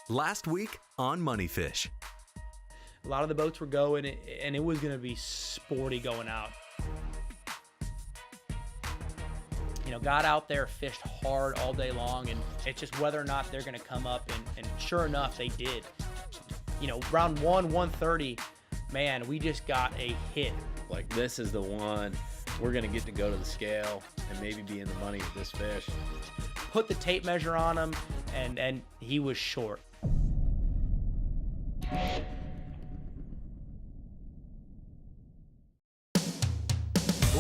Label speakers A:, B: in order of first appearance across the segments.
A: Last week on Money Fish.
B: A lot of the boats were going, and it was going to be sporty going out. You know, got out there, fished hard all day long, and it's just whether or not they're going to come up, and sure enough, they did. You know, round 130, man, we just got a hit.
C: Like, this is the one we're going to get to go to the scale and maybe be in the money with this fish.
B: Put the tape measure on him, and he was short.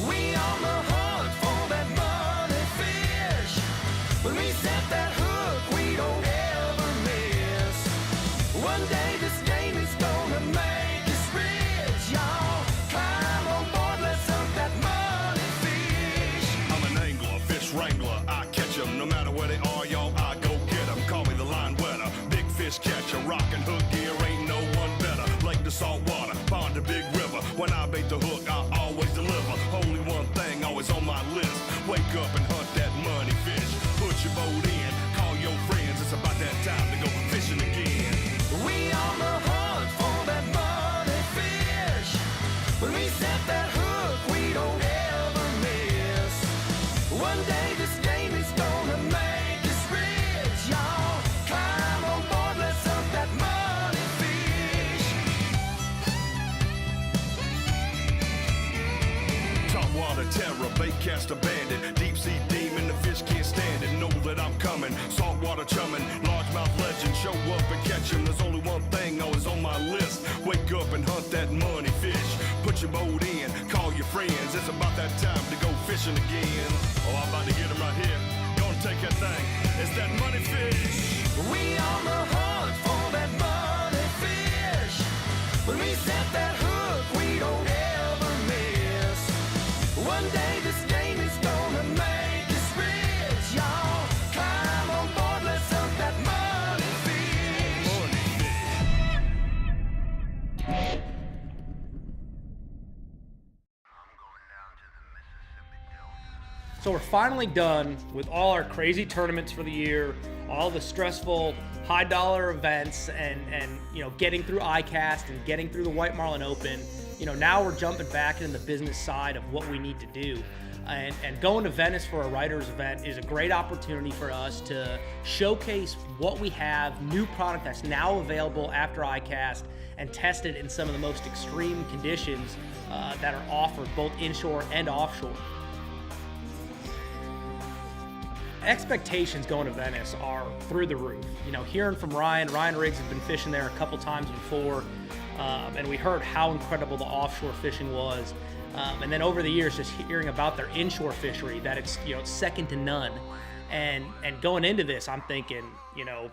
D: We on the hunt for that money fish. When we set that hook, we don't ever miss. One day this game is gonna make us rich, y'all. Climb on board, let's hunt that money fish.
E: I'm an angler, fish wrangler. I catch 'em no matter where they are, y'all. I go get 'em. Call me the line wetter. Big fish catcher, rockin' hook gear, ain't no one better. Lake to salt water, pond to big river. When I bait the hook, I always deliver. Only one thing always on my list. Wake up and hunt that money fish. Put your boat in, call your friends. It's about that time to go fishing again.
D: We on the hunt for that money fish. When we set that hook, we don't ever miss. One day this game is gonna make us rich, y'all. Climb on board, let's hunt that money fish.
E: Topwater terror, bait caster bandit, deep sea demon, the fish can't stand it. Know that I'm coming, saltwater chumming, largemouth legend, show up and catch 'em. There's only one thing always on my list. Wake up and hunt that money fish. Put your boat in, call your friends. It's about that time to go fishing again. Oh, I'm about to get 'em right here. Gonna take that thing. It's that money fish.
D: We on the hunt for that money fish. When we set that hook, we don't ever miss. One day this game is gonna make us rich, y'all. Climb on board, let's hunt that money fish.
E: Money fish.
B: So we're finally done with all our crazy tournaments for the year, all the stressful high dollar events, and you know, getting through ICAST and getting through the White Marlin Open. You know, now we're jumping back into the business side of what we need to do. And going to Venice for a writers event is a great opportunity for us to showcase what we have, new product that's now available after ICAST, and test it in some of the most extreme conditions that are offered both inshore and offshore. Expectations going to Venice are through the roof. You know, hearing from Ryan Riggs has been fishing there a couple times before, and we heard how incredible the offshore fishing was. And then over the years, just hearing about their inshore fishery, that it's, you know, it's second to none. And going into this, I'm thinking, you know,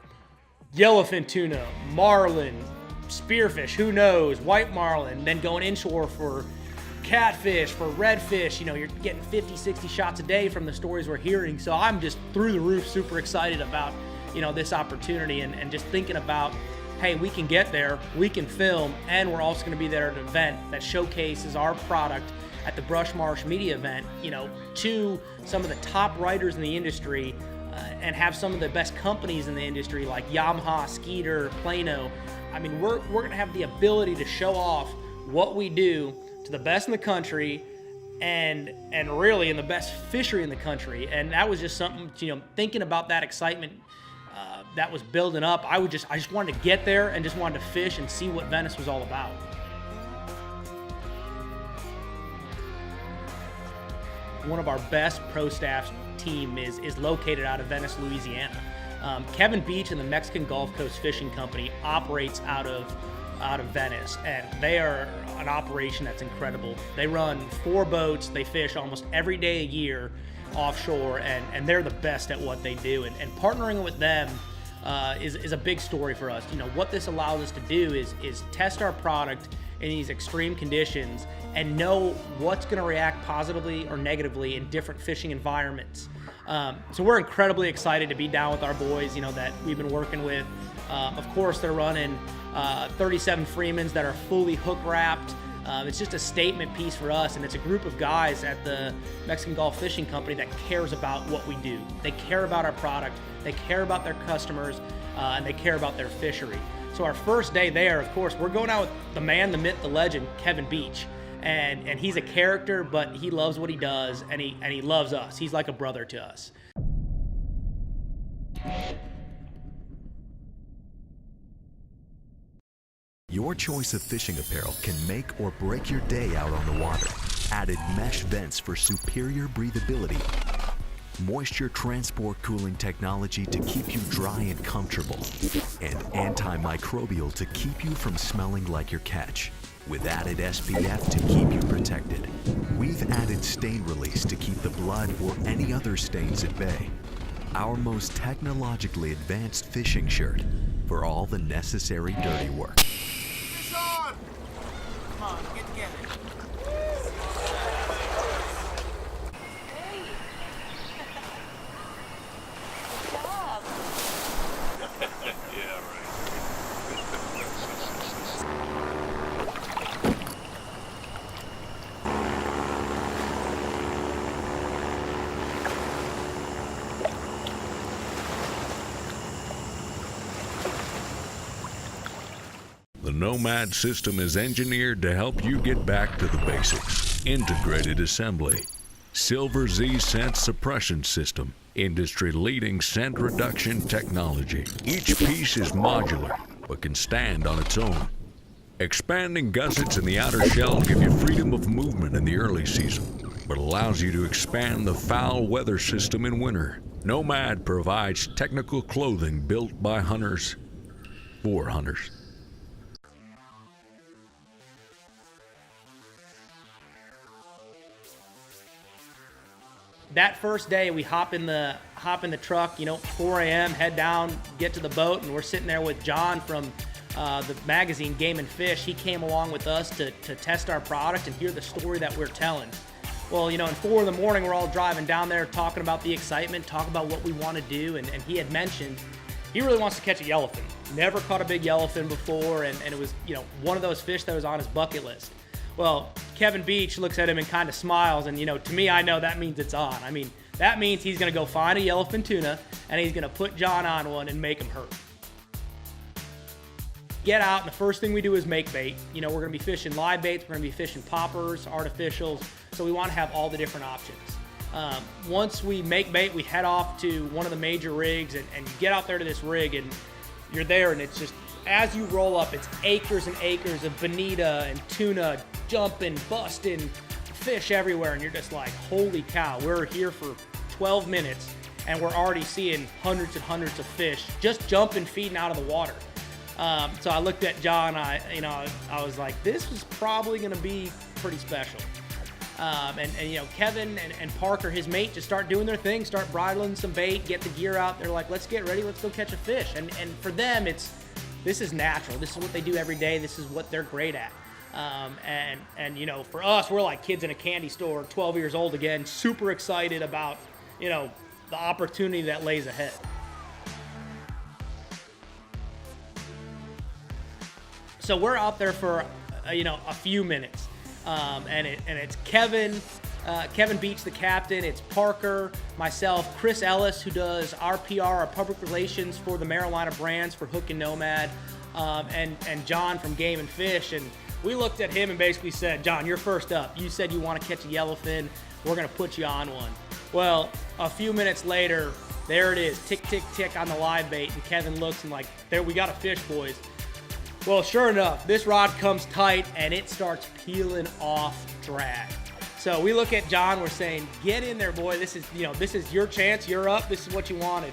B: yellowfin tuna, marlin, spearfish, who knows, white marlin, then going inshore for catfish, for redfish. You know, you're getting 50, 60 shots a day from the stories we're hearing. So I'm just through the roof, super excited about, you know, this opportunity, and just thinking about, hey, we can get there, we can film, and we're also going to be there at an event that showcases our product at the Brush Marsh Media event, you know, to some of the top writers in the industry, and have some of the best companies in the industry like Yamaha, Skeeter, Plano. I mean, we're going to have the ability to show off what we do to the best in the country, and really in the best fishery in the country. And that was just something, you know, thinking about that excitement that was building up. I just wanted to get there and just wanted to fish and see what Venice was all about. One of our best pro staff team is located out of Venice, Louisiana. Kevin Beach and the Mexican Gulf Coast Fishing Company operates out of Venice, and they are an operation that's incredible. They run 4 boats, they fish almost every day a year offshore, and they're the best at what they do. And partnering with them is a big story for us. You know, what this allows us to do is test our product in these extreme conditions and know what's going to react positively or negatively in different fishing environments. So we're incredibly excited to be down with our boys, you know, that we've been working with. Of course, they're running 37 Freemans that are fully hook wrapped. It's just a statement piece for us, and it's a group of guys at the Mexican Gulf Fishing Company that cares about what we do. They care about our product, they care about their customers, and they care about their fishery. So our first day there, of course, we're going out with the man, the myth, the legend, Kevin Beach. And he's a character, but he loves what he does, and he loves us. He's like a brother to us.
A: Your choice of fishing apparel can make or break your day out on the water. Added mesh vents for superior breathability. Moisture transport cooling technology to keep you dry and comfortable. And antimicrobial to keep you from smelling like your catch. With added SPF to keep you protected. We've added stain release to keep the blood or any other stains at bay. Our most technologically advanced fishing shirt for all the necessary dirty work.
D: Fish on! Come on, get together.
F: Hey. Good job.
E: Yeah, right.
G: The Nomad system is engineered to help you get back to the basics. Integrated assembly. Silver Z scent suppression system. Industry-leading scent reduction technology. Each piece is modular, but can stand on its own. Expanding gussets in the outer shell give you freedom of movement in the early season, but allows you to expand the foul weather system in winter. Nomad provides technical clothing built by hunters for hunters.
B: That first day, we hop in the truck, 4 a.m., head down, get to the boat, and we're sitting there with John from the magazine Game and Fish. He came along with us to test our product and hear the story that we're telling. Well, in 4 in the morning, we're all driving down there talking about the excitement, talking about what we want to do, and he had mentioned he really wants to catch a yellowfin. Never caught a big yellowfin before, and it was, one of those fish that was on his bucket list. Well, Kevin Beach looks at him and kind of smiles, and to me, I know that means it's on. I mean, that means he's going to go find a yellowfin tuna, and he's going to put John on one and make him hurt. Get out, and the first thing we do is make bait. We're going to be fishing live baits, we're going to be fishing poppers, artificials, so we want to have all the different options. Once we make bait, we head off to one of the major rigs, and you get out there to this rig, and you're there, and it's just, as you roll up, it's acres and acres of bonita and tuna jumping, busting, fish everywhere, and you're just like, holy cow, we're here for 12 minutes, and we're already seeing hundreds and hundreds of fish just jumping, feeding out of the water. So I looked at John, I was like, this was probably going to be pretty special. And Kevin and Parker, his mate, just start doing their thing, start bridling some bait, get the gear out. They're like, let's get ready, let's go catch a fish. And for them, this is natural. This is what they do every day. This is what they're great at. And for us, we're like kids in a candy store, 12 years old again, super excited about, the opportunity that lays ahead. So we're out there for, a few minutes. And it's Kevin Beach, the captain. It's Parker, myself, Chris Ellis, who does our PR, our public relations for the Marilina brands for Hook and Nomad, and John from Game and Fish. And we looked at him and basically said, John, you're first up. You said you want to catch a yellowfin. We're going to put you on one. Well, a few minutes later, there it is, tick, tick, tick on the live bait. And Kevin looks and like, there, we got a fish, boys. Well, sure enough, this rod comes tight and it starts peeling off drag. So we look at John, we're saying, get in there, boy. This is your chance. You're up. This is what you wanted.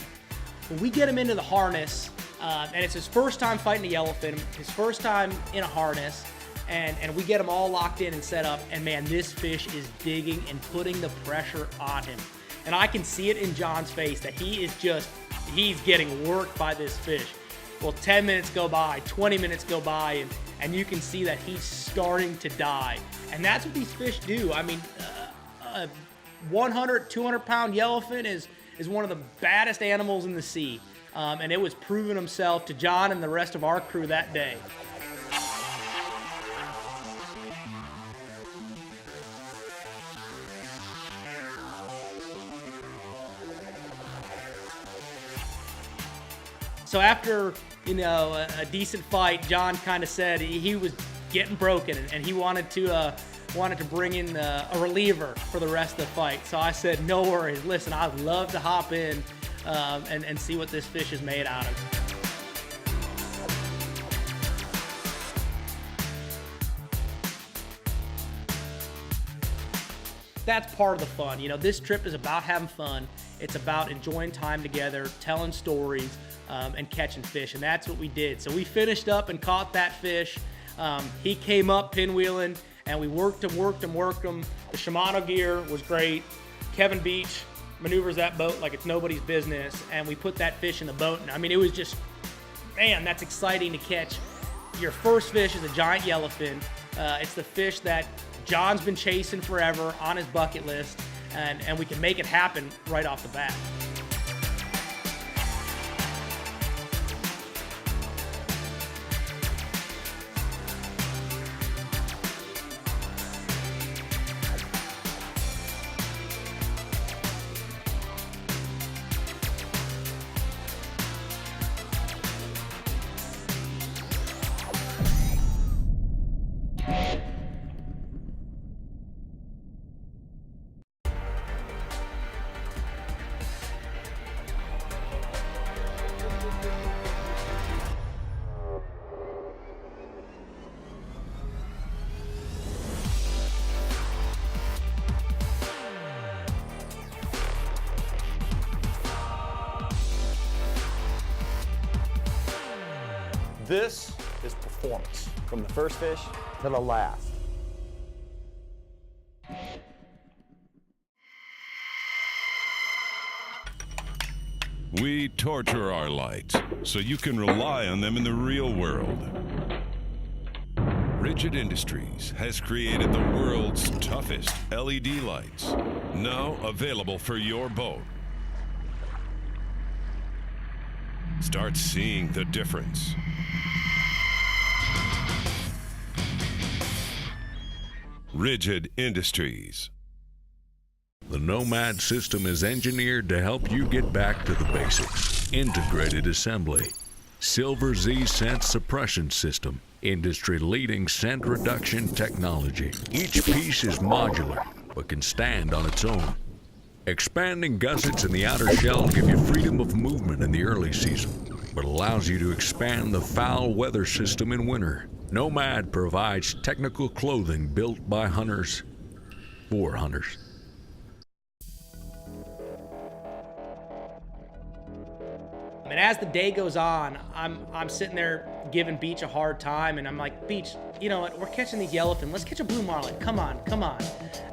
B: Well, we get him into the harness, and it's his first time fighting a yellowfin, his first time in a harness, and we get him all locked in and set up, and man, this fish is digging and putting the pressure on him. And I can see it in John's face that he's getting worked by this fish. Well, 10 minutes go by, 20 minutes go by, and you can see that he's starting to die. And that's what these fish do. I mean, a 100, 200-pound yellowfin is one of the baddest animals in the sea. And it was proving himself to John and the rest of our crew that day. So after, a decent fight, John kind of said he was getting broken and he wanted to bring in a reliever for the rest of the fight. So I said, no worries. Listen, I'd love to hop in and see what this fish is made out of. That's part of the fun. This trip is about having fun. It's about enjoying time together, telling stories, and catching fish, and that's what we did. So we finished up and caught that fish. He came up pinwheeling, and we worked him. The Shimano gear was great. Kevin Beach maneuvers that boat like it's nobody's business, and we put that fish in the boat. And it was just, man, that's exciting to catch. Your first fish is a giant yellowfin. It's the fish that John's been chasing forever on his bucket list, and we can make it happen right off the bat.
H: This is performance, from the first fish to the last.
E: We torture our lights so you can rely on them in the real world. Rigid Industries has created the world's toughest LED lights, now available for your boat. Start seeing the difference. Rigid Industries.
G: The Nomad system is engineered to help you get back to the basics. Integrated assembly. Silver Z scent suppression system. Industry-leading scent reduction technology. Each piece is modular, but can stand on its own. Expanding gussets in the outer shell give you freedom of movement in the early season, but allows you to expand the foul weather system in winter. Nomad provides technical clothing built by hunters for hunters.
B: And as the day goes on, I'm sitting there giving Beach a hard time, and I'm like, Beach, you know what? We're catching these yellowfin. Let's catch a blue marlin. Come on.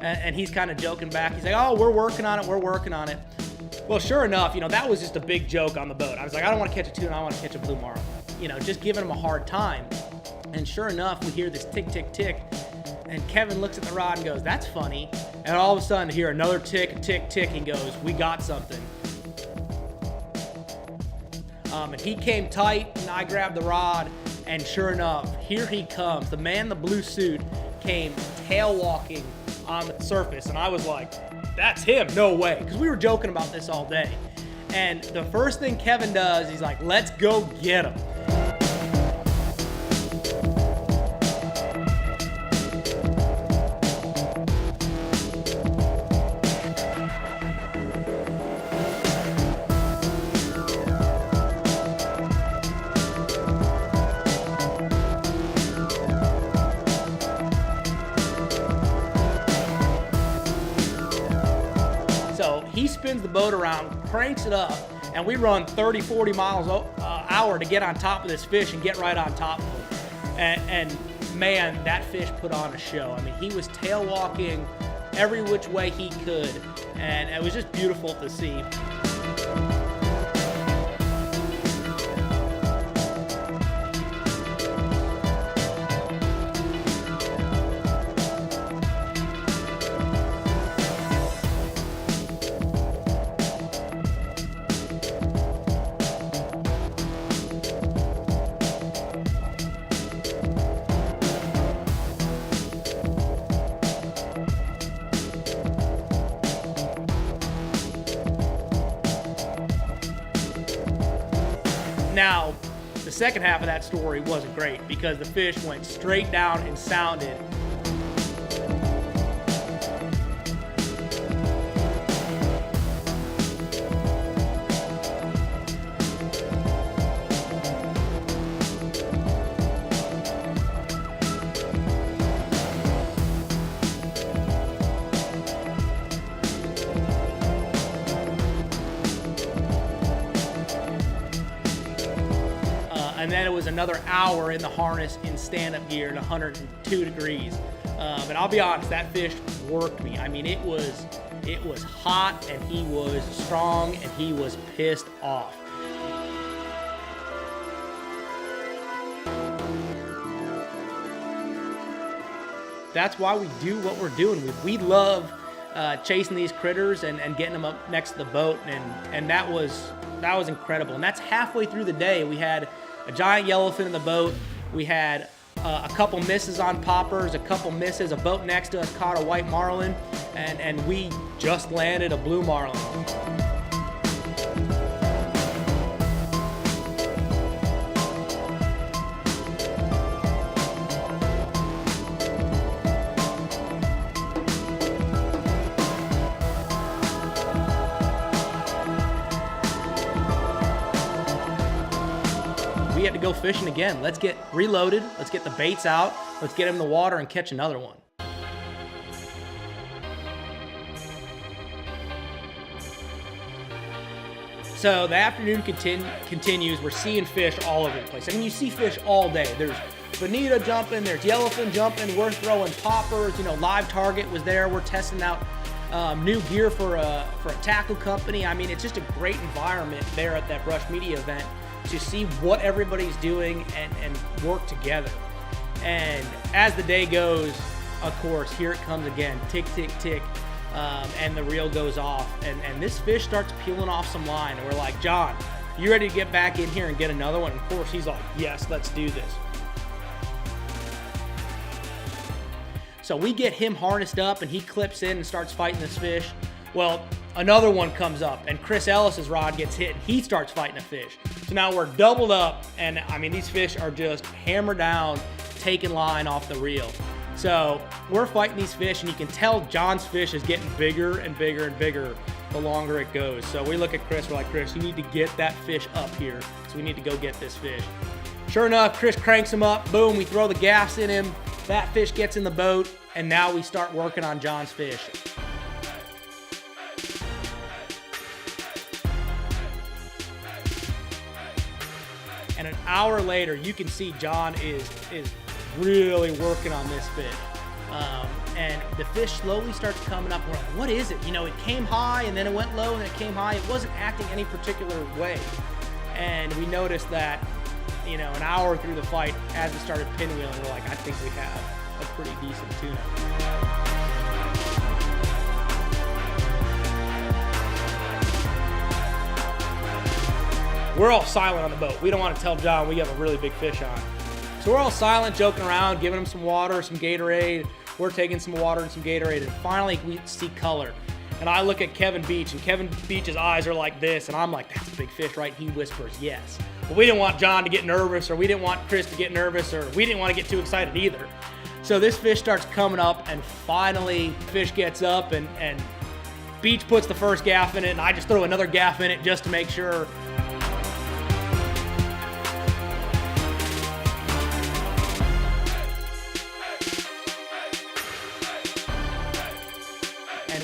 B: And he's kind of joking back. He's like, oh, we're working on it. Well, sure enough, that was just a big joke on the boat. I was like, I don't want to catch a tuna. I want to catch a blue marlin. Just giving him a hard time. And sure enough, we hear this tick, tick, tick. And Kevin looks at the rod and goes, that's funny. And all of a sudden, hear another tick, tick, tick. He goes, we got something. And he came tight, and I grabbed the rod, and sure enough, here he comes. The man in the blue suit came tail walking on the surface, and I was like, that's him, no way, because we were joking about this all day. And the first thing Kevin does, he's like, let's go get him. He spins the boat around, cranks it up, and we run 30, 40 miles an hour to get on top of this fish and get right on top of him. And man, that fish put on a show. I mean, he was tail walking every which way he could, and it was just beautiful to see. Now, the second half of that story wasn't great because the fish went straight down and sounded. And then it was another hour in the harness in stand-up gear at 102 degrees. And I'll be honest, that fish worked me. I mean, it was hot, and he was strong, and he was pissed off. That's why we do what we're doing. We love chasing these critters and getting them up next to the boat, and that was incredible. And that's halfway through the day. We had a giant yellowfin in the boat. We had a couple misses on poppers, a couple misses. A boat next to us caught a white marlin, and we just landed a blue marlin. We had to go fishing again. Let's get reloaded. Let's get the baits out. Let's get in the water and catch another one. So the afternoon continues. We're seeing fish all over the place. I mean, you see fish all day. There's bonita jumping, there's yellowfin jumping. We're throwing poppers. You know, Live Target was there. We're testing out new gear for a tackle company. I mean, it's just a great environment there at that Brush Media event to see what everybody's doing and work together. And as the day goes, of course, here it comes again, tick, tick, tick, and the reel goes off, and this fish starts peeling off some line, and we're like, John, you ready to get back in here and get another one? And of course, he's like, yes, let's do this. So we get him harnessed up, and he clips in and starts fighting this fish. Well, another one comes up, and Chris Ellis's rod gets hit, and he starts fighting a fish. So now we're doubled up, and I mean, these fish are just hammered down, taking line off the reel. So we're fighting these fish, and you can tell John's fish is getting bigger and bigger and bigger the longer it goes. So we look at Chris, we're like, Chris, you need to get that fish up here. So we need to go get this fish. Sure enough, Chris cranks him up, boom, we throw the gas in him, that fish gets in the boat, and now we start working on John's fish. And an hour later, you can see John is really working on this fish. And the fish slowly starts coming up. We're like, what is it? You know, it came high, and then it went low, and then it came high. It wasn't acting any particular way. And we noticed that, you know, an hour through the fight, as it started pinwheeling, we're like, I think we have a pretty decent tuna. We're all silent on the boat. We don't want to tell John we have a really big fish on. So we're all silent, joking around, giving him some water, some Gatorade. We're taking some water and some Gatorade, and finally we see color. And I look at Kevin Beach, and Kevin Beach's eyes are like this, and I'm like, that's a big fish, right? He whispers, yes. But we didn't want John to get nervous, or we didn't want Chris to get nervous, or we didn't want to get too excited either. So this fish starts coming up, and finally fish gets up, and Beach puts the first gaff in it, and I just throw another gaff in it just to make sure.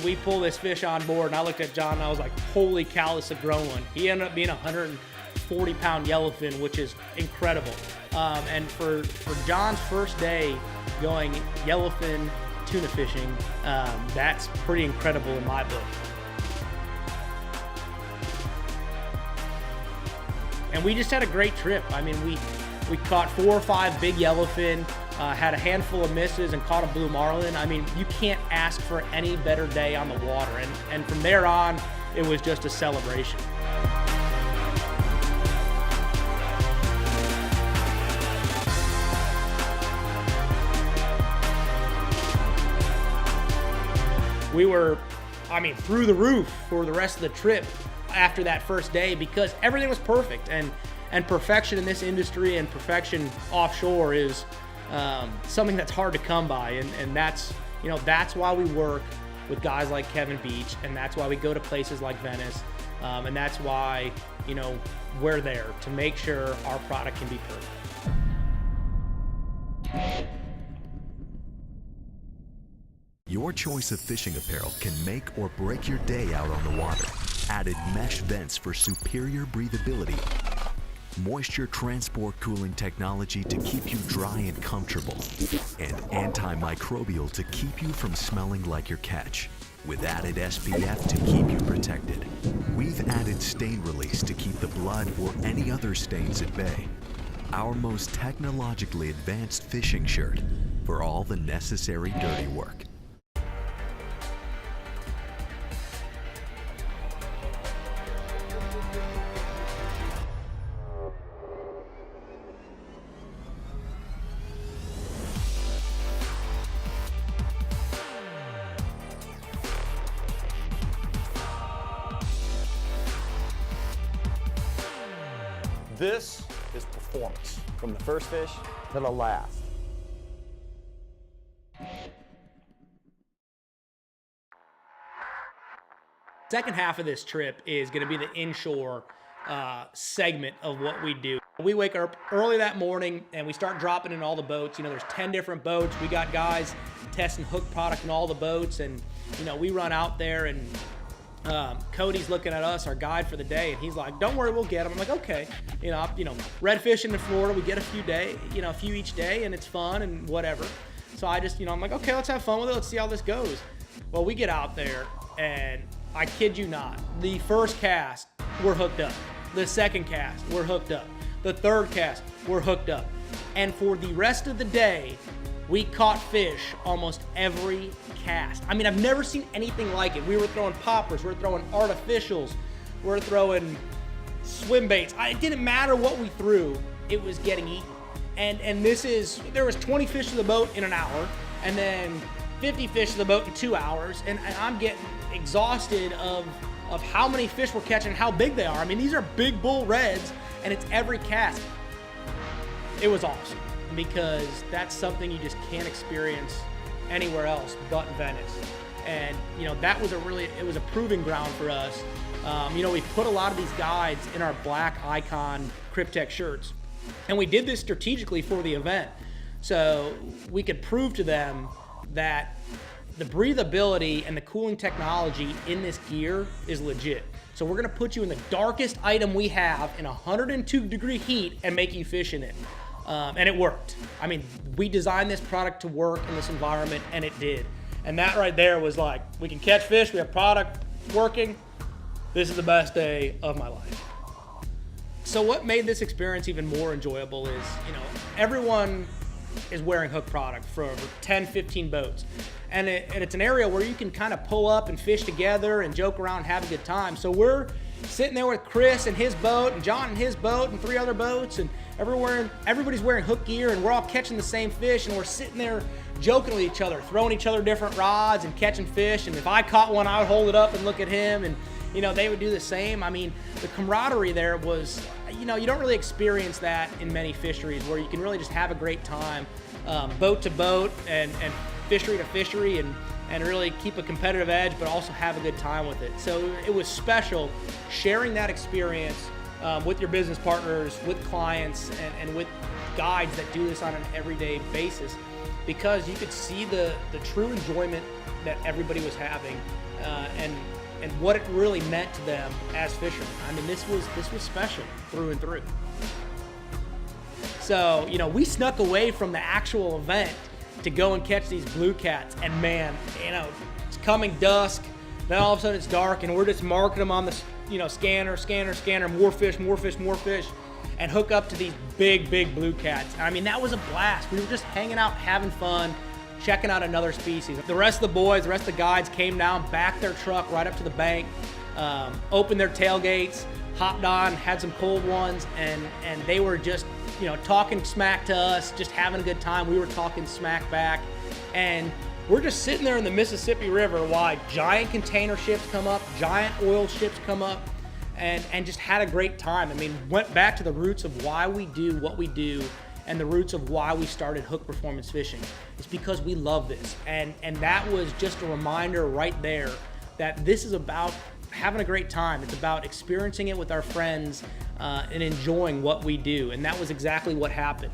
B: We pull this fish on board, and I looked at John, and I was like, holy cow, this is a grown one. He ended up being a 140-pound yellowfin, which is incredible. And for John's first day going yellowfin tuna fishing, that's pretty incredible in my book. And we just had a great trip. I mean, we caught 4 or 5 big yellowfin, had a handful of misses, and caught a blue marlin. I mean, you can't ask for any better day on the water. And from there on, it was just a celebration. We were, I mean, through the roof for the rest of the trip. after that first day because everything was perfect. And perfection in this industry and perfection offshore is something that's hard to come by. And that's, that's why we work with guys like Kevin Beach, and that's why we go to places like Venice, and that's why, we're there to make sure our product can be perfect.
A: Your choice of fishing apparel can make or break your day out on the water. Added mesh vents for superior breathability. Moisture transport cooling technology to keep you dry and comfortable. And antimicrobial to keep you from smelling like your catch. With added SPF to keep you protected. We've added stain release to keep the blood or any other stains at bay. Our most technologically advanced fishing shirt for all the necessary dirty work.
H: This is performance, from the first fish to the last.
B: Second half of this trip is going to be the inshore segment of what we do. We wake up early that morning and we start dropping in all the boats. There's 10 different boats. We got guys testing hook product in all the boats, and we run out there, and Cody's looking at us, our guide for the day, and he's like, "Don't worry, we'll get them." I'm like, "Okay." Red fishing in Florida, we get a few each day, and it's fun and whatever. So I just, I'm like, "Okay, let's have fun with it. Let's see how this goes." Well, we get out there, and I kid you not, the first cast, we're hooked up. The second cast, we're hooked up. The third cast, we're hooked up. And for the rest of the day, we caught fish almost every cast. I mean, I've never seen anything like it. We were throwing poppers, we were throwing artificials, we were throwing swim baits. It didn't matter what we threw, it was getting eaten. And there was 20 fish to the boat in an hour, and then 50 fish to the boat in 2 hours, and I'm getting exhausted of how many fish we're catching and how big they are. I mean, these are big bull reds, and it's every cast. It was awesome, because that's something you just can't experience anywhere else but in Venice. And that was it was a proving ground for us. We put a lot of these guides in our black Icon Cryptek shirts, and we did this strategically for the event, so we could prove to them that the breathability and the cooling technology in this gear is legit. So we're gonna put you in the darkest item we have in 102-degree heat and make you fish in it. And it worked. I mean, we designed this product to work in this environment, and it did. And that right there was like, we can catch fish, we have product working. This is the best day of my life. So what made this experience even more enjoyable is, everyone is wearing hook product for over 10, 15 boats. And it's an area where you can kind of pull up and fish together and joke around and have a good time. So we're sitting there with Chris and his boat, and John and his boat, and 3 other boats, and everybody's wearing hook gear, and we're all catching the same fish, and we're sitting there joking with each other, throwing each other different rods and catching fish. And if I caught one, I would hold it up and look at him, and they would do the same. I mean, the camaraderie there was, you don't really experience that in many fisheries, where you can really just have a great time, boat to boat and fishery to fishery, and really keep a competitive edge, but also have a good time with it. So it was special sharing that experience with your business partners, with clients, and with guides that do this on an everyday basis, because you could see the true enjoyment that everybody was having, and what it really meant to them as fishermen. I mean, this was special through and through. So, we snuck away from the actual event to go and catch these blue cats, and man, it's coming dusk, then all of a sudden it's dark, and we're just marking them on the scanner, more fish, and hook up to these big blue cats. I mean, that was a blast. We were just hanging out, having fun, checking out another species. The rest of the guides came down, backed their truck right up to the bank, opened their tailgates, hopped on, had some cold ones, and they were just talking smack to us, just having a good time. We were talking smack back, and we're just sitting there in the Mississippi River while giant container ships come up, giant oil ships come up, and just had a great time. I mean, went back to the roots of why we do what we do and the roots of why we started Hook Performance Fishing. It's because we love this. And that was just a reminder right there that this is about having a great time. It's about experiencing it with our friends and enjoying what we do. And that was exactly what happened.